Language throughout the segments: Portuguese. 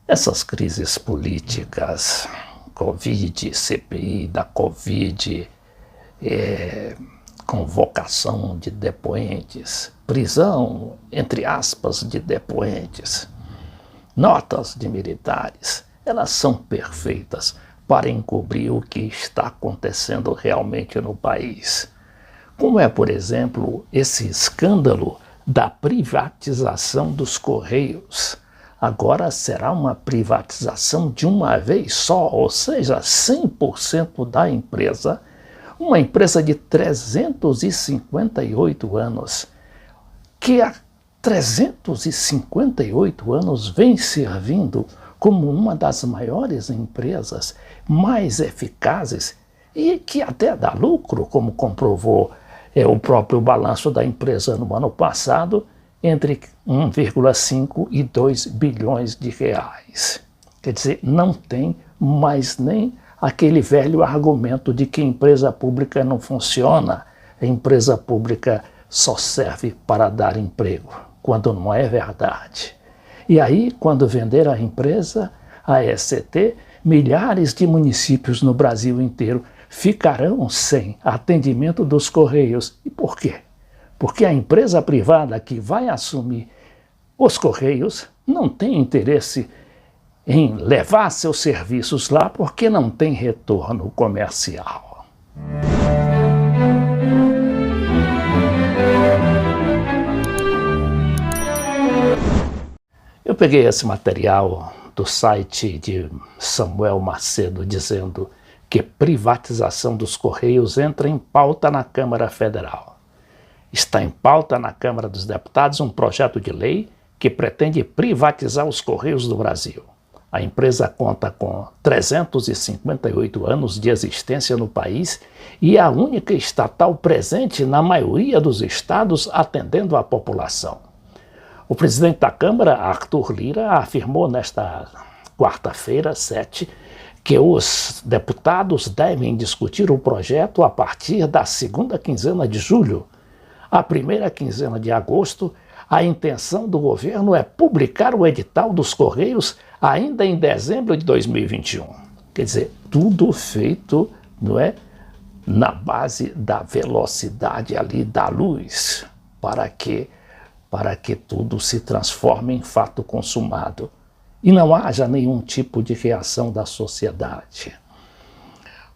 Essas crises políticas, Covid, CPI da Covid, convocação de depoentes, prisão, entre aspas, de depoentes, notas de militares, elas são perfeitas para encobrir o que está acontecendo realmente no país. Como é, por exemplo, esse escândalo da privatização dos Correios. Agora será uma privatização de uma vez só, ou seja, 100% da empresa. Uma empresa de 358 anos, que há 358 anos vem servindo como uma das maiores empresas, mais eficazes e que até dá lucro, como comprovou o próprio balanço da empresa no ano passado, entre 1,5 e 2 bilhões de reais. Quer dizer, não tem mais nem aquele velho argumento de que empresa pública não funciona, a empresa pública só serve para dar emprego, quando não é verdade. E aí, quando vender a empresa, a ECT, milhares de municípios no Brasil inteiro ficarão sem atendimento dos Correios. E por quê? Porque a empresa privada que vai assumir os Correios não tem interesse em levar seus serviços lá porque não tem retorno comercial. Eu peguei esse material do site de Samuel Macedo dizendo que privatização dos Correios entra em pauta na Câmara Federal. Está em pauta na Câmara dos Deputados um projeto de lei que pretende privatizar os Correios do Brasil. A empresa conta com 358 anos de existência no país e é a única estatal presente na maioria dos estados atendendo a população. O presidente da Câmara, Arthur Lira, afirmou nesta quarta-feira, 7, que os deputados devem discutir o projeto a partir da segunda quinzena de julho. A primeira quinzena de agosto, a intenção do governo é publicar o edital dos Correios ainda em dezembro de 2021. Quer dizer, tudo feito, não é, na base da velocidade ali da luz, para que tudo se transforme em fato consumado e não haja nenhum tipo de reação da sociedade.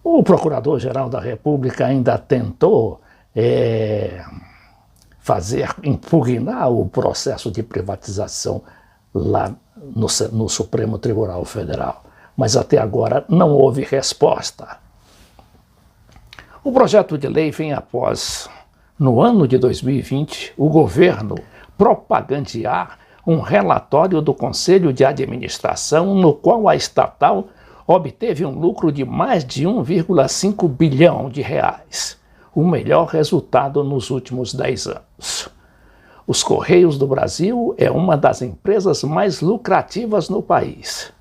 O Procurador-Geral da República ainda tentou impugnar o processo de privatização lá no Supremo Tribunal Federal, mas até agora não houve resposta. O projeto de lei vem após, no ano de 2020, o governo propagandear um relatório do Conselho de Administração no qual a estatal obteve um lucro de mais de 1,5 bilhão de reais, o melhor resultado nos últimos 10 anos. Os Correios do Brasil é uma das empresas mais lucrativas no país.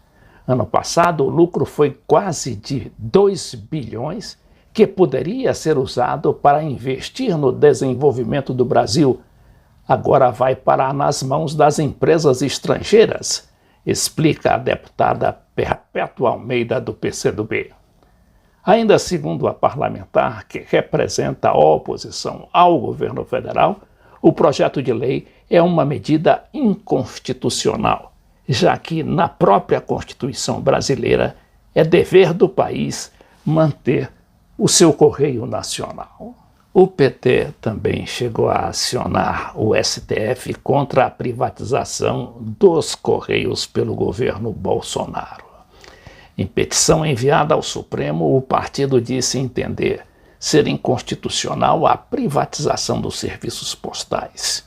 Ano passado, o lucro foi quase de 2 bilhões, que poderia ser usado para investir no desenvolvimento do Brasil. Agora vai parar nas mãos das empresas estrangeiras, explica a deputada Perpétua Almeida, do PCdoB. Ainda segundo a parlamentar, que representa a oposição ao governo federal, o projeto de lei é uma medida inconstitucional, já que na própria Constituição brasileira é dever do país manter o seu Correio Nacional. O PT também chegou a acionar o STF contra a privatização dos Correios pelo governo Bolsonaro. Em petição enviada ao Supremo, o partido disse entender ser inconstitucional a privatização dos serviços postais.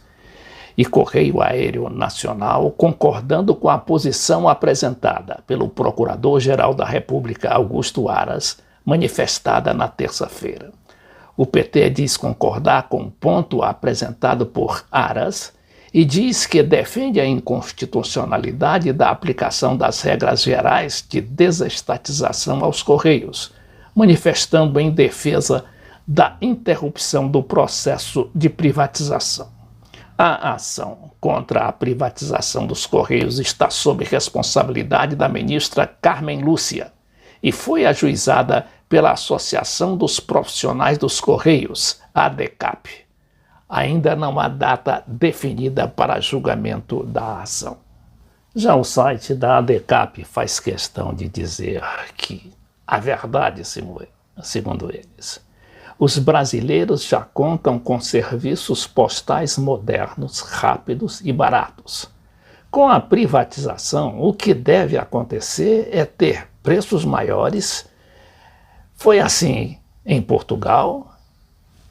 E Correio Aéreo Nacional, concordando com a posição apresentada pelo Procurador-Geral da República, Augusto Aras, manifestada na terça-feira. O PT diz concordar com o ponto apresentado por Aras e diz que defende a inconstitucionalidade da aplicação das regras gerais de desestatização aos Correios, manifestando em defesa da interrupção do processo de privatização. A ação contra a privatização dos Correios está sob responsabilidade da ministra Carmen Lúcia e foi ajuizada pela Associação dos Profissionais dos Correios, ADECAP. Ainda não há data definida para julgamento da ação. Já o site da ADECAP faz questão de dizer que a verdade, segundo eles, os brasileiros já contam com serviços postais modernos, rápidos e baratos. Com a privatização, o que deve acontecer é ter preços maiores. Foi assim em Portugal,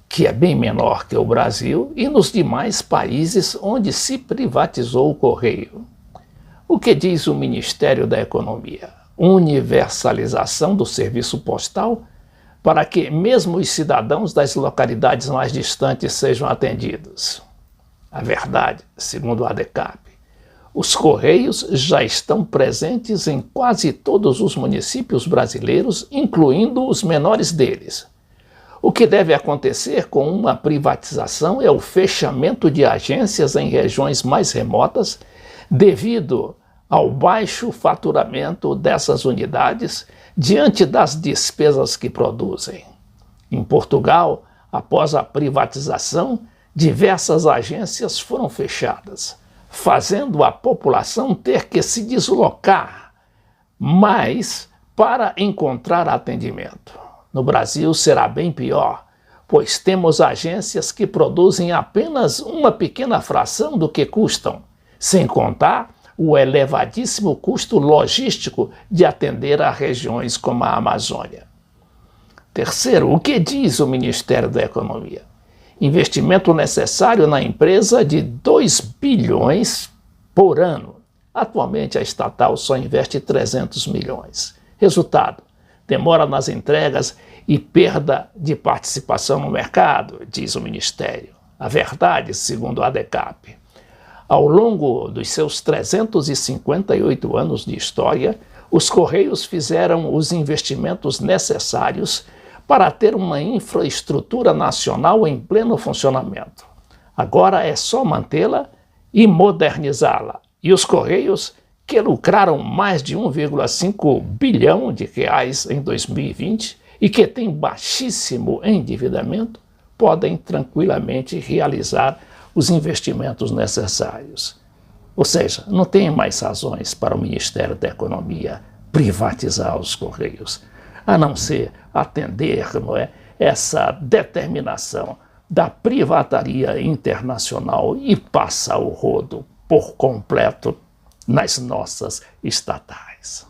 que é bem menor que o Brasil, e nos demais países onde se privatizou o correio. O que diz o Ministério da Economia? Universalização do serviço postal para que mesmo os cidadãos das localidades mais distantes sejam atendidos. A verdade, segundo a ADECAP, os Correios já estão presentes em quase todos os municípios brasileiros, incluindo os menores deles. O que deve acontecer com uma privatização é o fechamento de agências em regiões mais remotas, devido ao baixo faturamento dessas unidades diante das despesas que produzem. Em Portugal, após a privatização, diversas agências foram fechadas, fazendo a população ter que se deslocar mais para encontrar atendimento. No Brasil será bem pior, pois temos agências que produzem apenas uma pequena fração do que custam, sem contar o elevadíssimo custo logístico de atender a regiões como a Amazônia. Terceiro, o que diz o Ministério da Economia? Investimento necessário na empresa de 2 bilhões por ano. Atualmente a estatal só investe 300 milhões. Resultado, demora nas entregas e perda de participação no mercado, diz o Ministério. A verdade, segundo a ADECAP, ao longo dos seus 358 anos de história, os Correios fizeram os investimentos necessários para ter uma infraestrutura nacional em pleno funcionamento. Agora é só mantê-la e modernizá-la. E os Correios, que lucraram mais de 1,5 bilhão de reais em 2020 e que têm baixíssimo endividamento, podem tranquilamente realizar os investimentos necessários. Ou seja, não tem mais razões para o Ministério da Economia privatizar os Correios, a não ser atender, essa determinação da privataria internacional e passar o rodo por completo nas nossas estatais.